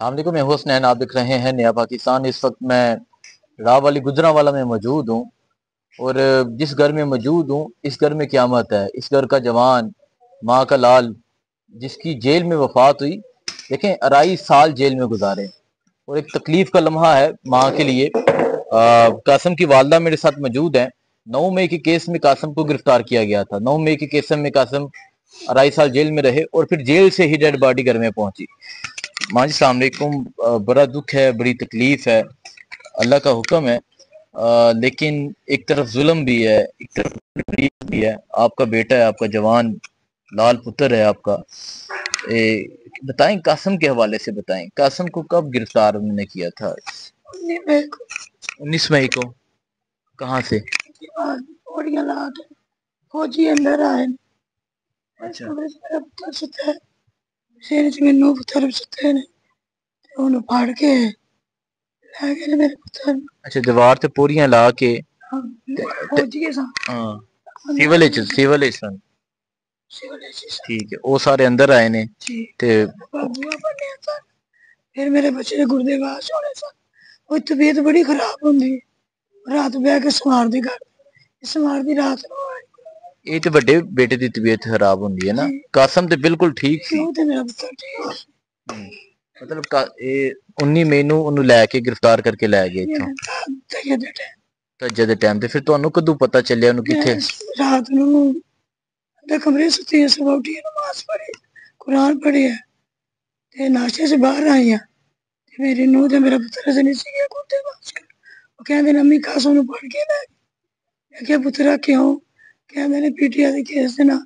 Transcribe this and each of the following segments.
अस्सलामुअलैकुम, मैं हुसनैन, आप देख रहे हैं नया पाकिस्तान। इस वक्त मैं रावली गुजरांवाला में मौजूद हूँ और जिस घर में मौजूद हूँ इस घर में क़यामत है। इस घर का जवान, माँ का लाल, जिसकी जेल में वफात हुई, देखें 2.5 साल जेल में गुजारे और एक तकलीफ का लम्हा है माँ के लिए। कासम की वालदा मेरे साथ मौजूद हैं। 9 मई के केस में कासम को गिरफ्तार किया गया था। 9 मई के केस में कासम 2.5 साल जेल में रहे और फिर जेल से ही डेड बॉडी घर में पहुंची। माँ जी अस्सलाम वालेकुम। बड़ा दुख है, बड़ी तकलीफ है, अल्लाह का हुक्म है। लेकिन एक तरफ जुल्म भी है, एक तरफ तकलीफ भी है। आपका बेटा है, आपका जवान लाल पुत्र है आपका। बताएं, कासम के हवाले से बताएं, कासम को कब गिरफ्तार उन्होंने किया था? 19 मई को। कहाँ से? फौजी अंदर आए। अच्छा मेरा पुत्र सुता है, शेर च मैनू पुत्र सुते ने ते ओनू फाड़ के ले गए मेरे पुत्र। अच्छा, दीवार ते पूरियां ला के फौजी सा सिविल सन। ठीक है, वो सारे अंदर आए ने ते बाबूआ बने सन। फिर मेरे बच्चे दे गुर्दे वाश होने सन। वो तबीयत बड़ी खराब होंदी, रात बह के समार दी कर समार दी रात नूं आई। ਇਹ ਤੇ ਵੱਡੇ ਬੇਟੇ ਦੀ ਤਬੀਅਤ ਖਰਾਬ ਹੁੰਦੀ ਹੈ ਨਾ। ਕਾਸਮ ਤੇ ਬਿਲਕੁਲ ਠੀਕ ਸੀ। ਉਹ ਤੇ ਮੇਰਾ ਪੁੱਤਰ ਠੀਕ। ਮਤਲਬ ਇਹ 19 ਮਈ ਨੂੰ ਉਹਨੂੰ ਲੈ ਕੇ ਗ੍ਰਿਫਤਾਰ ਕਰਕੇ ਲੈ ਗਏ ਇੱਥੋਂ ਤੱਜੇ ਦੇ ਟਾਈਮ ਤੇ। ਫਿਰ ਤੁਹਾਨੂੰ ਕਦੋਂ ਪਤਾ ਚੱਲਿਆ ਉਹਨੂੰ ਕਿੱਥੇ? ਰਾਤ ਨੂੰ ਦੇ ਕਮਰੇ ਸੁੱਤੀ ਇਸ ਵਕਤ ਨਮਾਜ਼ ਪੜ੍ਹੀ, ਕੁਰਾਨ ਪੜ੍ਹਿਆ ਤੇ ਨਾਸ਼ਤੇ ਸੇ ਬਾਹਰ ਆਈ ਆ ਤੇ ਮੇਰੀ ਨੂੰਹ ਤੇ ਮੇਰਾ ਪੁੱਤਰ ਅਜੇ ਨਹੀਂ ਸੀਗੇ ਕੁੱਤੇ ਬਾਸ ਕਰ। ਉਹ ਕਹਿੰਦੇ ਨੇ ਅੰਮੀ ਕਾਸਮ ਨੂੰ ਪੜ ਕੇ ਲੈ। ਮੈਂ ਕਿਹਾ ਪੁੱਤਰਾ ਕਿਉਂ? ਕਹਿੰਦੇ ਨੇ ਪੀਟੀਆ ਦੇ ਕੇਸ ਦੇ ਨਾਲ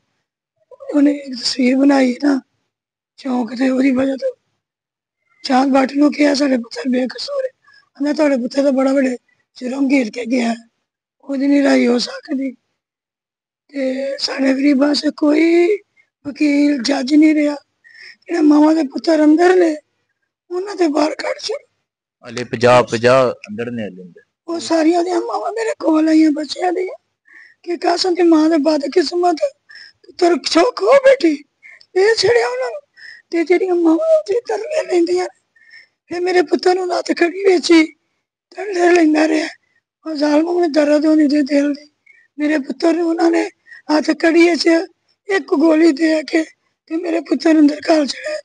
ਉਹਨੇ ਇੱਕ ਤਸਵੀਰ ਬਣਾਈ ਨਾ ਚੌਂਕ ਤੇ, ਉਹਦੀ ਵਜ੍ਹਾ ਤੋਂ ਚਾਂਦ ਬੱਟ ਨੂੰ ਕਿਹਾ ਸਾਡੇ ਪੁੱਤਰ ਬੇਕਸੂਰ ਹੈ। ਕਹਿੰਦਾ ਤੁਹਾਡੇ ਪੁੱਤਰ ਤਾਂ ਬੜਾ ਵੱਡੇ ਜੁਰਮ ਘੇਰ ਕੇ ਗਿਆ, ਉਹਦੀ ਨਹੀਂ ਰਾਈ ਹੋ ਸਕਦੀ। ਤੇ ਸਾਡੇ ਗਰੀਬਾਂ ਸੇ ਕੋਈ ਵਕੀਲ ਜੱਜ ਨਹੀਂ ਰਿਹਾ। ਜਿਹੜੇ ਮਾਵਾਂ ਦੇ ਪੁੱਤਰ ਅੰਦਰ ਨੇ ਉਹਨਾਂ ਤੇ ਬਾਹਰ ਕੱਢ ਛੱਡ। ਹਲੇ 50 ਅੰਦਰ ਨੇ ਹਲੇ। ਉਹ ਸਾਰੀਆਂ ਦੀਆਂ ਮਾਵਾਂ ਮੇਰੇ ਕੋਲ ਆਈਆਂ ਬੱਚਿਆਂ ਦੀਆਂ ਕਿ ਕਾਸਮ ਦੀ ਮਾਂ ਦੇ ਬਾਦ ਕਿਸਮਤ ਪੁੱਤਰ ਖੋ ਬੇਟੀ ਇਹ ਛੜਿਆ ਉਹਨਾਂ ਨੂੰ। ਤੇ ਜਿਹੜੀਆਂ ਮਾਵਾਂ ਉੱਥੇ ਤਰਲੇ ਲੈਂਦੀਆਂ ਫਿਰ ਮੇਰੇ ਪੁੱਤਰ ਨੂੰ ਲੱਤ ਖੜੀ ਵੇਚੀ ਤਰਲੇ ਲੈਂਦਾ ਰਿਹਾ। ਉਹ ਜ਼ਾਲਮ ਨੇ ਦਰਦ ਹੋਣੀ ਦੇ ਦਿਲ ਦੀ। ਮੇਰੇ ਪੁੱਤਰ ਨੂੰ ਉਹਨਾਂ ਨੇ ਹੱਥ ਕੜੀਏ ਚ ਇੱਕ ਗੋਲੀ ਦੇ ਕੇ ਤੇ ਮੇਰੇ ਪੁੱਤਰ ਅੰਦਰ ਘਾਲ ਚੜਿਆ,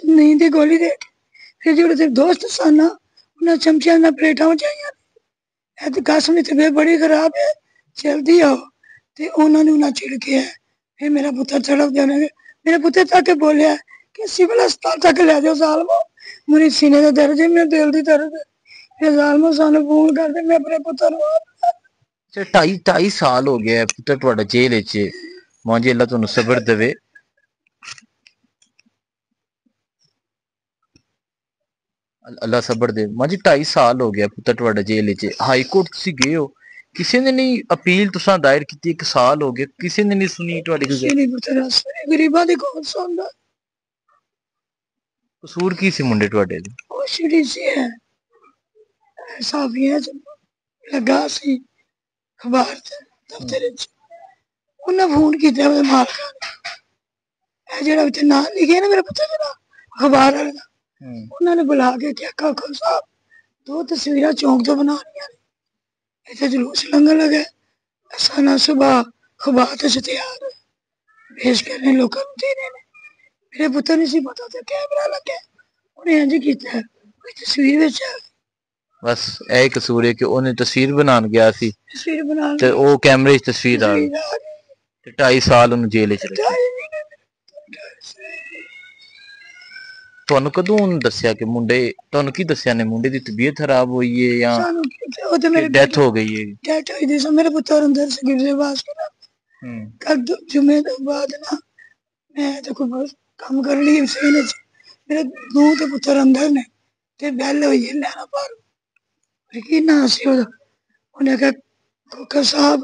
ਨੀਂਦ ਦੀ ਗੋਲੀ ਦੇ ਕੇ। ਫਿਰ ਜਿਹੜੇ ਤੇ ਦੋਸਤ ਸਨ ਉਹਨਾਂ ਚਮਚਿਆਂ ਨਾਲ ਪਲੇਟਾਂ ਵਜਾਈਆਂ। ਇਹ ਤੇ ਕਾਸਮ ਦੀ ਤਬੀਅਤ ਬੜੀ ਖਰਾਬ ਹੈ, ਜਲਦੀ ਆਓ। ਤੇ ਉਹਨਾਂ ਨੂੰ ਨਾ ਛਿੜਕਿਆ। ਫਿਰ ਮੇਰਾ ਪੁੱਤਰ ਤੜਪ ਜਾਣਗੇ। ਮੇਰੇ ਪੁੱਤਰ ਤੱਕ ਬੋਲਿਆ ਕਿ ਸਿਵਲ ਹਸਪਤਾਲ ਤੱਕ ਲੈ ਜਾਓ ਜ਼ਾਲਮੋ, ਮੇਰੇ ਸੀਨੇ ਦਾ ਦਰਦ ਹੈ, ਮੇਰੇ ਦਿਲ ਦੀ ਦਰਦ ਹੈ। ਫਿਰ ਜ਼ਾਲਮੋ ਸਾਨੂੰ ਫੋਨ ਕਰਦੇ ਮੈਂ ਆਪਣੇ ਪੁੱਤਰ ਨੂੰ। 2.5 ਸਾਲ ਹੋ ਗਿਆ ਪੁੱਤਰ ਤੁਹਾਡਾ ਜੇਲ੍ਹ ਵਿੱਚ। ਮਾਂ ਜੀ ਅੱਲਾ ਤੁਹਾਨੂੰ ਸਬਰ ਦੇਵੇ। ਅੱਲਾ ਸਬਰ ਦੇ। ਮਾਂ ਜੀ 2.5 ਸਾਲ ਹੋ ਗਿਆ ਪੁੱਤਰ ਤੁਹਾਡਾ ਜੇਲ੍ਹ ਵਿੱਚ। ਹਾਈ ਕੋਰਟ ਤੁਸੀਂ ਗਏ ਹੋ, ਕਿਸੇ ਨੇ ਨਹੀਂ ਅਪੀਲ ਤੁਸੀਂ ਦਾਇਰ ਕੀਤੀ? 1 ਸਾਲ ਹੋ ਗਿਆ, ਕਿਸੇ ਨੇ ਨਹੀਂ ਸੁਣੀ ਤੁਹਾਡੀ ਗੱਲ? ਗਰੀਬਾਂ ਦੀ ਕੌਣ ਸੁਣਦਾ? ਕਸੂਰ ਕੀ ਸੀ ਮੁੰਡੇ ਤੁਹਾਡੇ ਦੇ? ਉਹ ਸ਼ਰੀ ਸੀ ਹੈ ਸਾਫੀਆਂ ਚ ਲੱਗਾ ਸੀ ਅਖਬਾਰ ਚ ਦਫ਼ਤਰ ਚ। ਉਹਨਾਂ ਫੋਨ ਕੀਤਾ ਉਹਦੇ ਮਾਲਕਾਂ ਨੇ, ਇਹ ਜਿਹੜਾ ਉੱਥੇ ਨਾਂ ਲਿਖਿਆ ਨਾ ਮੇਰੇ ਪੁੱਤਰ ਦਾ ਅਖਬਾਰ ਵਾਲੇ ਦਾ, ਉਹਨਾਂ ਨੇ ਬੁਲਾ ਕੇ ਕਿਹਾ ਕਾਕਾ ਸਾਹਿਬ 2 ਤਸਵੀਰਾਂ ਚੌਂਕ ਤੋਂ ਬਣਾ ਰਹੀਆਂ ਨੇ, ਇੱਥੇ ਜਲੂਸ ਲੰਘਣ ਲੱਗਾ, ਅਸਾਂ ਸੁਬਾਹ ਅਖਬਾਰ ਤੇ ਇਸ਼ਤਿਹਾਰ ਪੇਸ਼ ਕਰਨੇ ਲੋਕਾਂ ਨੂੰ ਦੇਣੇ ਨੇ। ਮੇਰੇ ਪੁੱਤਰ ਨਹੀਂ ਸੀ ਪਤਾ ਤੇ ਕੈਮਰਾ ਲੱਗਿਆ, ਉਹਨੇ ਇੰਝ ਕੀਤਾ ਕੋਈ ਤਸਵੀਰ ਵਿੱਚ ਆ। ਬਸ ਇਹ ਕਸੂਰ ਹੈ ਕਿ ਉਹਨੇ ਤਸਵੀਰ ਬਣਾਉਣ ਗਿਆ ਸੀ ਤੇ ਉਹ ਕੈਮਰੇ 'ਚ ਤਸਵੀਰ ਆ ਗਈ ਤੇ 2.5 ਸਾਲ ਉਹਨੂੰ ਜੇਲ੍ਹ 'ਚ ਰੱਖਿਆ। ਤੁਹਾਨੂੰ ਕਦੋਂ ਉਹਨੂੰ ਦੱਸਿਆ ਕਿ ਮੁੰਡੇ, ਤੁਹਾਨੂੰ ਕੀ ਦੱਸਿਆ ਨੇ? ਮੁੰਡੇ ਦੀ ਤਬੀਅਤ ਖਰਾਬ ਹੋਈ ਹੈ ਜਾਂ ਡੈਥ ਹੋ ਗਈ ਹੈ? ਡੈਥ ਹੋਈ ਦੀ ਸੀ। ਮੇਰੇ ਪੁੱਤਰ ਅੰਦਰ ਸੀ ਗਿਰਦੇ ਬਾਸ ਕੇ ਕੱਲ ਜੁਮੇ ਤੋਂ ਬਾਅਦ ਨਾ ਮੈਂ ਤੇ ਕੋਈ ਕੰਮ ਕਰ ਲਈ ਮੇਰੇ ਨੂੰਹ ਤੇ ਪੁੱਤਰ ਅੰਦਰ ਨੇ ਤੇ ਬੈਲ ਹੋਈ ਹੈ ਲੈਣਾ ਪਰ ਕੀ ਨਾਂ ਸੀ ਉਹਦਾ? ਉਹਨੇ ਕਿਹਾ ਖੋਖਰ ਸਾਹਿਬ,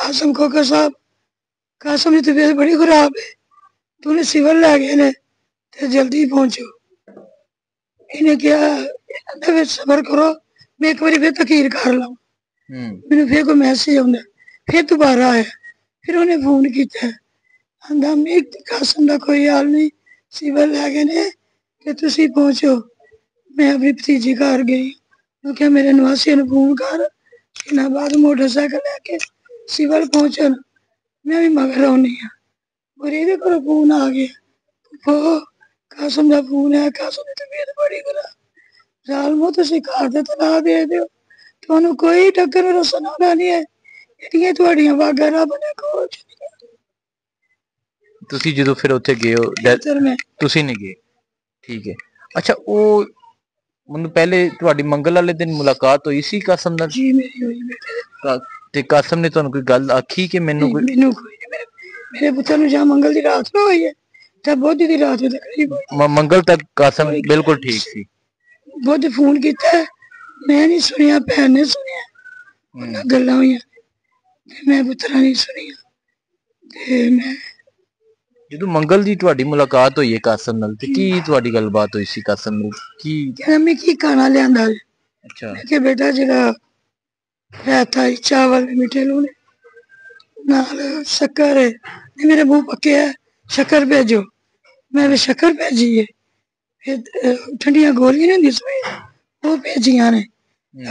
ਆਸਮ ਖੋਖਰ ਸਾਹਿਬ, ਕਾਸਮ ਦੀ ਤਬੀਅਤ ਬੜੀ ਖਰਾਬ ਹੈ, ਤੂੰ ਸਿਵਲ ਲੈ ਗਏ ਨੇ ਤੇ ਜਲਦੀ ਪਹੁੰਚੋ। ਇਹਨੇ ਕਿਹਾ ਇਹਦੇ ਵਿੱਚ ਸਬਰ ਕਰੋ, ਮੈਂ ਇੱਕ ਵਾਰੀ ਫਿਰ ਤਕੀਰ ਕਰ ਲਵਾਂ। ਮੈਨੂੰ ਫਿਰ ਕੋਈ ਮੈਸੇਜ ਆਉਂਦਾ, ਫਿਰ ਦੁਬਾਰਾ ਆਇਆ। ਫਿਰ ਉਹਨੇ ਫੋਨ ਕੀਤਾ, ਆਂਦਾ ਮੈਂ ਕਾਸਮ ਦਾ ਕੋਈ ਹਾਲ ਨਹੀਂ, ਸਿਵਲ ਲੈ ਗਏ ਨੇ ਤੇ ਤੁਸੀਂ ਪਹੁੰਚੋ। मैं अपनी भतीजी घर गई, मैं क्या मेरे नवासी ने फोन कर बाद मोटरसाइकिल लेके सिविल पहुंचन, मैं भी मगर आनी हाँ और ये को फोन आ गया वो कासम का फोन है, कासम की तबीयत बड़ी खराब, जालमो तुसीं घर दे तलाक दे दिओ, तुहानू कोई टक्कर मेरा सुनाना नहीं है, ਜਿਹੜੀਆਂ ਤੁਹਾਡੀਆਂ ਵਾਗਾਂ ਰੱਬ ਨੇ ਕੋਲ ਤੁਸੀਂ ਜਦੋਂ ਫਿਰ ਉੱਥੇ ਗਏ ਹੋ ਤਰ ਮੈਂ ਤੁਸੀਂ ਨਹੀਂ ਗਏ, ਠੀਕ ਹੈ। ਅੱਛਾ, ਉਹ ਮੈਨੂੰ ਪਹਿਲੇ ਤੁਹਾਡੀ ਮੰਗਲ ਵਾਲੇ ਦਿਨ ਮੁਲਾਕਾਤ ਹੋਈ ਸੀ ਕਾਸਮ ਨਾਲ? ਜੀ ਮੇਰੀ ਹੋਈ ਬੇਟੇ ਤੇ ਕਾਸਮ ਨੇ ਤੁਹਾਨੂੰ ਕੋਈ ਗੱਲ ਆਖੀ ਕਿ ਮੈਨੂੰ ਕੋਈ? ਮੈਨੂੰ ਕੋਈ ਨਹੀਂ, ਮੇਰੇ ਪੁੱਤਰ ਨੂੰ ਜਾਂ ਮੰਗਲ ਦੀ ਰਾਤ ਨੂੰ ਹੋਈ ਹੈ ਤਾਂ ਬੁੱਧ ਦੀ ਰਾਤ ਨੂੰ ਤਕਲੀਫ ਹੋਈ। ਮੰਗਲ ਤੱਕ ਕਾਸਮ ਬਿਲਕੁਲ ਠੀਕ ਸੀ। ਬੁੱਧ ਫੋਨ ਕੀਤਾ, ਮੈਂ ਨਹੀਂ ਸੁਣਿਆ, ਭੈਣ ਨੇ ਸੁਣਿਆ, ਉਹਨਾਂ ਗੱਲਾਂ ਹੋਈਆਂ ਤੇ ਮੈਂ ਪੁੱਤਰਾਂ ਨਹੀਂ ਸੁਣੀਆਂ। ਤੇ ਮੈਂ ਜਦੋਂ ਮੰਗਲ ਦੀ ਤੁਹਾਡੀ ਮੁਲਾਕਾਤ ਹੋਈ ਹੈ ਕਾਸਮ ਨਾਲ ਤੇ ਕੀ ਤੁਹਾਡੀ ਗੱਲਬਾਤ ਹੋਈ ਸੀ ਕਾਸਮ ਨਾਲ? ਕੀ ਕਹਿੰਦਾ ਮੈਂ ਕੀ ਖਾਣਾ ਲਿਆਂਦਾ? ਅੱਛਾ, ਮੈਂ ਕਿਹਾ ਬੇਟਾ ਜਿਹੜਾ ਰਾਇਤਾ ਚਾਵਲ ਮਿੱਠੇ ਲੂਣ ਨਾਲ ਸ਼ੱਕਰ ਹੈ, ਮੇਰੇ ਮੂੰਹ ਪੱਕਿਆ, ਸ਼ੱਕਰ ਭੇਜੋ। ਮੈਂ ਵੀ ਸ਼ੱਕਰ ਭੇਜੀ ਹੈ, ਫਿਰ ਠੰਡੀਆਂ ਗੋਲੀਆਂ ਨਹੀਂ ਹੁੰਦੀਆਂ ਸਵੇਰ ਉਹ ਭੇਜੀਆਂ ਨੇ,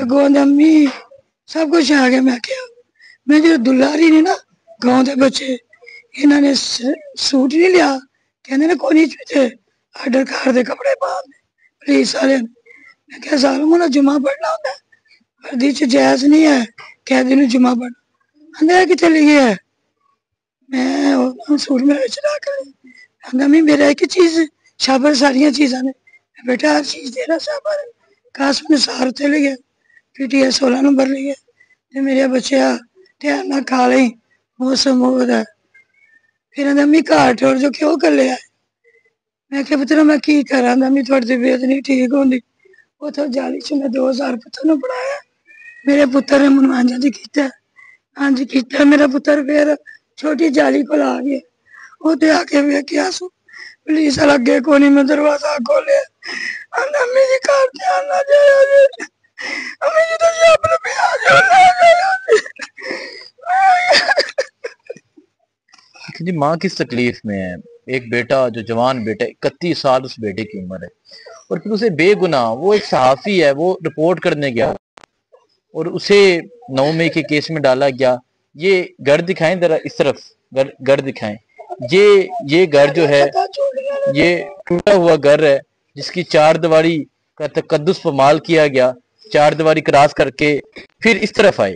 ਅੱਗੋਂ ਅੰਮੀ ਸਭ ਕੁਛ ਆ ਗਿਆ। ਮੈਂ ਕਿਹਾ ਮੈਂ ਜਦੋਂ ਦੁਲਾਰੀ ਨੇ ਨਾ ਗਾਉਂ ਦੇ ਬੱਚੇ ਇਹਨਾਂ ਨੇ ਸੂਟ ਨਹੀਂ ਲਿਆ, ਕਹਿੰਦੇ ਨੇ ਕੋਈ ਨਹੀਂ ਆਰਡਰ ਕਰ ਦੇ ਕੱਪੜੇ ਪਾਉਂਦੇ ਪੁਲਿਸ ਵਾਲਿਆਂ ਨੇ। ਮੈਂ ਕਿਹਾ ਜ਼ਾਲਮ ਉਹਨਾਂ ਜੁਮਾ ਪੜਨਾ ਹੁੰਦਾ, ਵਰਦੀ ਚ ਜਾਇਜ਼ ਨਹੀਂ ਹੈ ਕੈਦੀ ਨੂੰ ਜੁਮਾ ਪੜਨਾ। ਆਂਦਾ ਕਿੱਥੇ ਲਿਖਿਆ? ਮੈਂ ਉਹ ਸੂਟ ਮੇਰੇ ਵਿੱਚ ਰੱਖ ਲਈ। ਆਂਦਾ ਮੈਂ ਮੇਰਾ ਇੱਕ ਚੀਜ਼ ਸ਼ਾਬਰ ਸਾਰੀਆਂ ਚੀਜ਼ਾਂ ਨੇ, बेटा हर चीज तेरा साबर है। काश में सार ते ले गया, पीटीए 16 नंबर ले गया, ते मेरे बच्चे ध्यान ना खा ली मौसम हो रहा है। फिर आंदा मैं घर टोर जो क्यों कर लिया? मैं क्या पुत्रा मैं की करा, मैं थोड़ी तबीयत नहीं ठीक होंगी। उतो जाली च मैं 2000 पुत्र नूं पढ़ाया, मेरे पुत्र ने मैनूं हां जी कीता, हां जी कीता। मेरा पुत्र फिर छोटी जाली को आ गया, उते आके वेख्या सू पुलिस वाला अगे को नहीं, मैं दरवाजा खोलिया, आंदा मेरे घर ध्यान ना जाया जी, अम्मी जी तो शब नूं पे आ जाओ ले जाओ जी। माँ किस तकलीफ में है? एक बेटा जो जवान बेटा 31 साल उस बेटे की उम्र है, और फिर उसे बेगुनाह, वो एक सहाफी है, वो रिपोर्ट करने गया और उसे 9 मई के केस में डाला गया। ये घर दिखाएं जरा, इस तरफ घर दिखाएं। ये घर जो है ये टूटा हुआ घर है, जिसकी 4 दीवारी का तकद्दुस पमाल किया गया। 4 दीवारी क्रॉस करके फिर इस तरफ आए,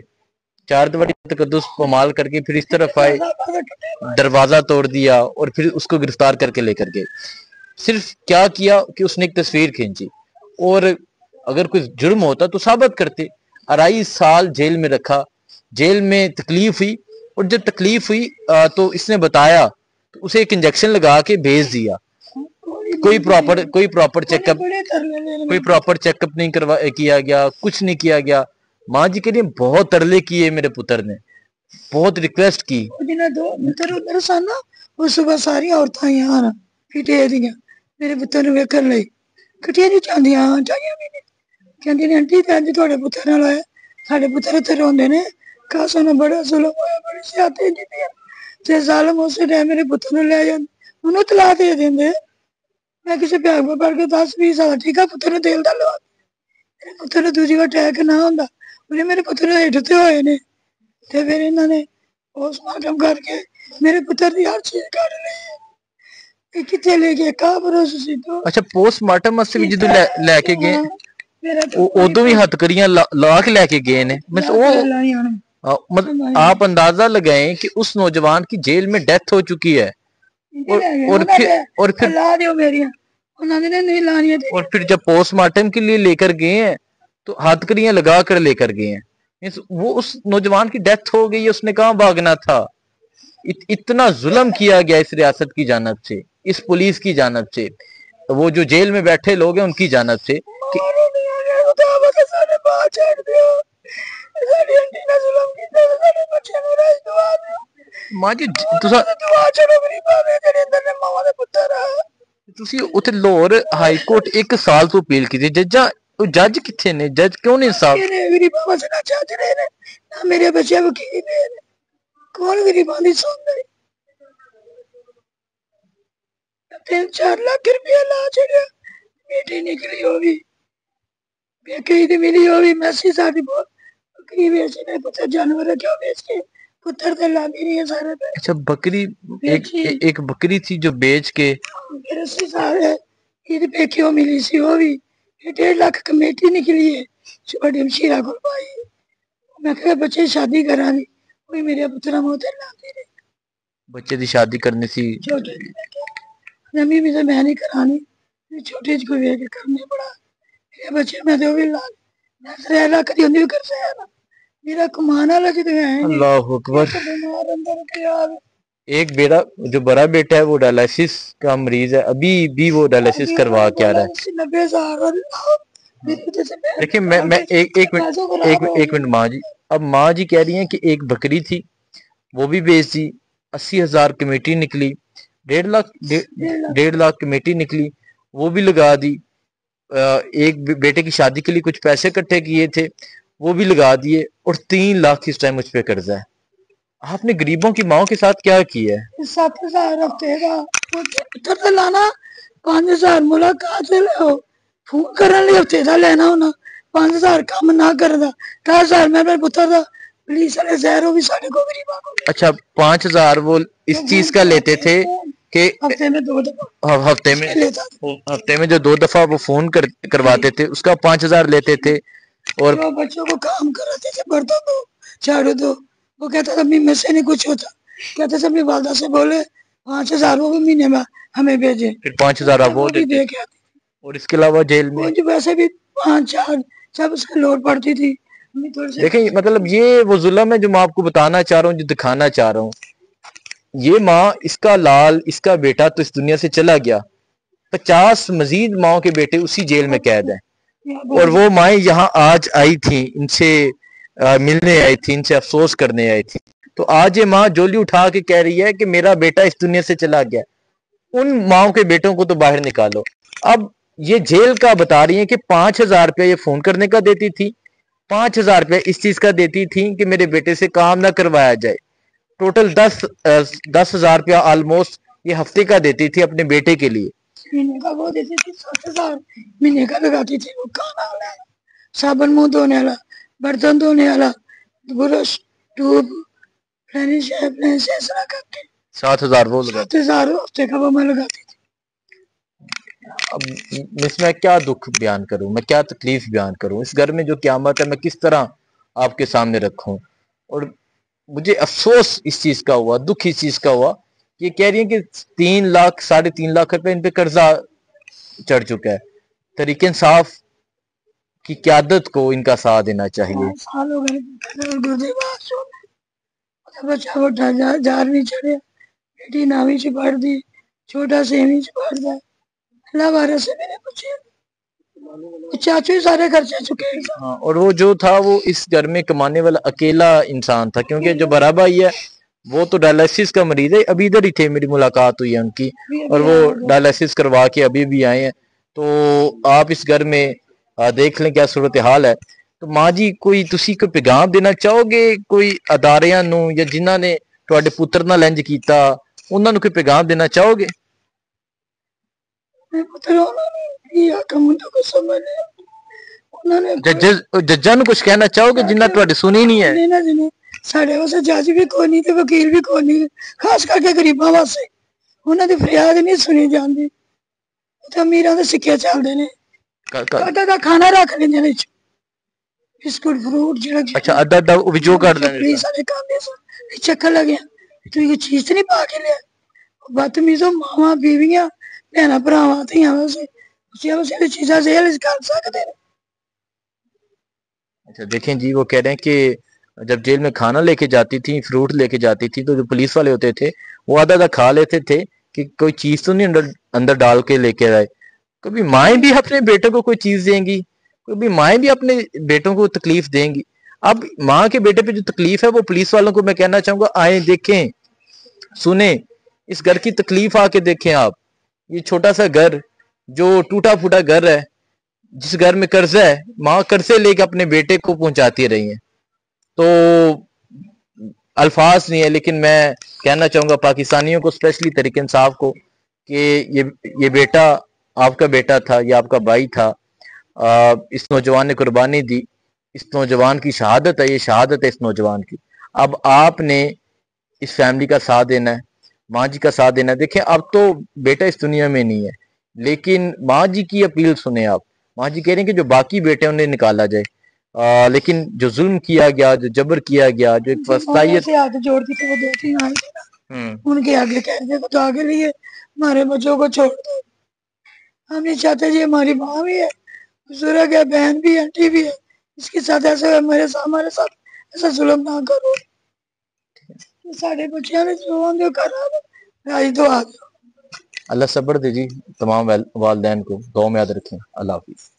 4 दीवारी तकद्दुस पमाल करके फिर इस तरफ आए, दरवाजा तोड़ दिया और फिर उसको गिरफ्तार करके लेकर गए। सिर्फ क्या किया कि उसने एक तस्वीर खींची, और अगर कोई जुर्म होता तो साबित करते। 2.5 साल जेल में रखा, जेल में तकलीफ हुई, और जब तकलीफ हुई तो इसने बताया तो उसे एक इंजेक्शन लगा के भेज दिया। कोई प्रॉपर चेकअप नहीं किया गया, कुछ नहीं किया गया। माँ जी के लिए बहुत तरले किए मेरे पुत्र ने, बहुत रिक्वेस्ट की। सुबह सारी औरतां यहाँ फिटे दियां मेरे पुत्र नूं वेखण लई कट्ठियां नहीं चाहदियां, चाहिए भी नहीं, कहंदी ने आंटी भैन जी तुहाडे पुत्र नाल होया, साडे पुत्र इत्थे रोंदे ने, कासों ने बड़ा जुल्म होया, बड़ी ज्यादती कीती ते जालम उस टाइम मेरे पुत्र नूं ले जांदे, उन्होंने तलाक दे देंदे। मैं किसी भैग में पढ़ के 10-20 साल ठीक है, पुत्र नूं तेल दा लवा, मेरे पुत्र नूं दूजी बार अटैक ना हुंदा, उन्हें मेरे पुत्र हेठ ते होए ने, ते फिर इन्हां ने पोस्टमार्टम करके मेरे पुत्र दी हर चीज कढ लई है। कितने ले गए का भरोसे सी तो। अच्छा, पोस्टमार्टम वास्ते भी जदों लेके गए मेरा उदों भी हथकड़ियां ला के लेके गए ने। मतलब आप अंदाजा लगाएं कि उस नौजवान की जेल में डेथ हो चुकी है, और फिर जब पोस्टमार्टम के लिए लेकर गए हैं तो हथकड़ियां लगा कर लेकर गए हैं। वो उस नौजवान की डेथ हो गई है, उसने कहाँ भागना था? इतना जुल्म किया गया इस रियासत की जानिब से, इस पुलिस की जानिब से, वो जो जेल में बैठे लोग हैं उनकी जानिब से कि मां जी ਤੁਸੀਂ ਉੱਥੇ ਲਾਹੌਰ ਹਾਈ ਕੋਰਟ 1 ਸਾਲ ਤੋਂ ਅਪੀਲ ਕੀਤੀ, ਜੱਜ ਕਿੱਥੇ ਨੇ? ਜੱਜ ਕਿਉਂ ਨਹੀਂ ਸਾਫ? ਮੇਰੇ ਬੱਚੇ ਵਕੀਲ ਨੇ, कौन गरीबां दी सुनदा? 3-4 लाख रुपया ला छड़िया, बेटी निकली हो भी पेके ही मिली वो भी मैसी साड़ी बहुत बकरी बेचने पुत्र जानवर क्यों बेच के पुत्र तो लादी नहीं है सारे पे अच्छा बकरी, बेची एक बकरी थी जो बेच के फिर अस्सी साल है ये पेके मिली सी वो भी 1.5 लाख कमेटी निकली है छोटी मशीरा को पाई मैं कहा बच्चे की शादी करा दी कोई मेरे पुत्र मोते लाती रही बच्चे की शादी करनी सी छोटे नमी भी तो मैं नहीं करानी छोटे को वे के करने पड़ा मेरे बच्चे मैं तो भी लाल 10 लाख दी होंदी भी कर सकया ना मेरा कमाना लग गया है अल्लाह अकबर। बीमार अंदर के यार एक बेटा जो बड़ा बेटा है वो डायलिसिस का मरीज है, अभी भी वो डायलिसिस करवा के आ रहा है। 90,000 देखिए मैं एक मिनट माँ जी, अब माँ जी कह रही हैं कि एक बकरी थी वो भी बेच दी, 80,000 कमेटी निकली, 1.5 लाख कमेटी निकली वो भी लगा दी, एक बेटे की शादी के लिए कुछ पैसे इकट्ठे किए थे वो भी लगा दिए, और 3 लाख इस टाइम मुझ पे कर्जा है। आपने गरीबों की माओ के साथ क्या किया है? 7,000 हफ्ते का पुत्र लाना 5,000 मुलाकात से लो फोन करने लिए हफ्ते का लेना होना 5,000 कम ना करदा 10,000 मैं मेरे पुत्र दा पुलिस वाले जहरो भी साढ़े को गरीबा को अच्छा 5,000 वो इस चीज का लेते थे कि हफ्ते में 2 दफा हफ्ते में जो 2 दफा वो फोन करवाते थे उसका 5,000 लेते थे, और जो बच्चों को काम कराते थे बर्तन दो झाड़ू दो वो कहता था अम्मी मुझसे नहीं कुछ होता, कहते थे अपनी वालदा से बोले 5,000 वो भी महीने में हमें भेजे, फिर 5,000 आप वो भी दे के आती और इसके अलावा जेल में जो वैसे भी 5-4 जब उसकी लोड पड़ती थी देखें, मतलब ये वो जुल्म है जो मैं आपको बताना चाह रहा हूँ, जो दिखाना चाह रहा हूँ। ये माँ, इसका लाल, इसका बेटा तो इस दुनिया से चला गया, 50 मजीद माओ के बेटे उसी जेल में कैद है, और वो माएँ यहाँ आज आई थी, इनसे मिलने आई थी, इनसे अफसोस करने आई थी। तो आज ये माँ जोली उठा के कह रही है कि मेरा बेटा इस दुनिया से चला गया। उन माओ के बेटों को तो बाहर निकालो। अब ये जेल का बता रही है कि 5,000 रुपया ये फोन करने का देती थी, 5,000 रुपया इस चीज का देती थी कि मेरे बेटे से काम ना करवाया जाए। टोटल 10,000 रुपया ऑलमोस्ट ये हफ्ते का देती थी अपने बेटे के लिए। महीने का वो देती थी 7,000 महीने का लगाती थी, वो खाना वाला साबुन मुंह धोने वाला बर्तन धोने वाला ब्रश ट्यूब ऐसा करके 7,000 वो लगा। 7,000 हफ्ते का वो मैं लगाती थी। अब इसमें क्या दुख बयान करूं, मैं क्या तकलीफ बयान करूं, इस घर में जो क़यामत है मैं किस तरह आपके सामने रखूं। और मुझे अफसोस इस चीज का हुआ, दुख इस चीज का हुआ, ये कह रही है कि 3 लाख 3.5 लाख रुपए इन पे कर्जा चढ़ चुका है। तहरीक इंसाफ की क़यादत को इनका साथ देना चाहिए। साल हो गए बच्चा बड़ा जार नहीं चढ़े, बेटी नावी च पढ़ दी, छोटा 6वीं च पढ़दा, अल्लाह वारिस से मेरे बच्चे चाचू ही सारे खर्चे चुके हैं। हाँ, और वो जो था वो इस घर में कमाने वाला अकेला इंसान था, क्योंकि जो बड़ा भाई है वो तो डायलिसिस का मरीज है, अभी इधर ही थे, मेरी मुलाकात हुई है उनकी, और वो डायलिसिस करवा के अभी भी आए हैं। तो आप इस घर में देख लें क्या सूरत हाल है। तो माँ जी कोई तुसी कोई पैगाम देना चाहोगे कोई अदारियां नू या जिन्हां ने तुहाडे पुत्र नाल इंज कीता उन्हां नू कोई पैगाम देना चाहोगे? जज्जां नू कुछ कहना चाहोगे जिन्हां तुहाडी सुनी नहीं है? साढ़े वास्ते जज भी कोई नहीं ते वकील भी कोई नहीं, खास करके गरीबां वास्ते उन्हां दी फरियाद नहीं सुनी जांदी ते अमीरां दे सिक्के चलदे ने, अद्धा दा खाना रख लेंदे ने बिस्कुट फ्रूट जेड़ा अच्छा अद्धा विचो कर लेंदे पुलिस वाले कांदे सन चक्कर लगे तू ये चीज नहीं पा के लिया बदतमीजो मावां बीवियां भैनां भरावां धियां वास्ते चीजां जेल कर सकदे ने। अच्छा देखें जी, वो कह रहे हैं कि जब जेल में खाना लेके जाती थी, फ्रूट लेके जाती थी, तो जो पुलिस वाले होते थे वो आधा आधा खा लेते थे कि कोई चीज तो नहीं अंदर डाल के लेके आए। कभी माएँ भी अपने बेटों को कोई चीज देंगी, कभी माएँ भी अपने बेटों को तकलीफ देंगी। अब माँ के बेटे पे जो तकलीफ है वो पुलिस वालों को मैं कहना चाहूंगा आए देखें सुने, इस घर की तकलीफ आके देखें आप। ये छोटा सा घर जो टूटा फूटा घर है, जिस घर में कर्जा है, माँ कर्जे लेके अपने बेटे को पहुंचाती रही है। तो अल्फाज नहीं है, लेकिन मैं कहना चाहूंगा पाकिस्तानियों को, स्पेशली तहरीक इंसाफ को, कि ये बेटा आपका बेटा था, ये आपका भाई था, اس نوجوان نے قربانی دی، اس نوجوان کی شہادت ہے، یہ شہادت ہے اس نوجوان کی۔ اب آپ نے اس فیملی کا ساتھ دینا ہے، ماں جی کا ساتھ دینا ہے۔ دیکھیں اب تو بیٹا اس دنیا میں نہیں ہے، لیکن ماں جی کی اپیل سنیں آپ۔ ماں جی کہہ رہے ہیں کہ جو باقی بیٹے ہیں انہیں نکالا جائے، لیکن جو ظلم کیا گیا، جو جبر کیا گیا، جو ایک فسطائیت سے ہاتھ جوڑتی تھی، وہ 2-3 آئے تھے نا، ہوں ان کے آگے کہہ رہے تو آگے لیے ہمارے بچوں کو چھوڑ دو، ہم نہیں چاہتے جی ہماری ماں بھی ہے، بزرگ ہے، بہن بھی ہے، آنٹی بھی ہے، اس کے ساتھ ایسا ہمارے ساتھ ایسا ظلم نہ کرو۔ ساڑھے بچیاں نے جو آنگے کرا رائی تو آ گیا۔ اللہ صبر دے جی تمام والدین کو، دعاؤں میں یاد رکھیں۔ اللہ حافظ۔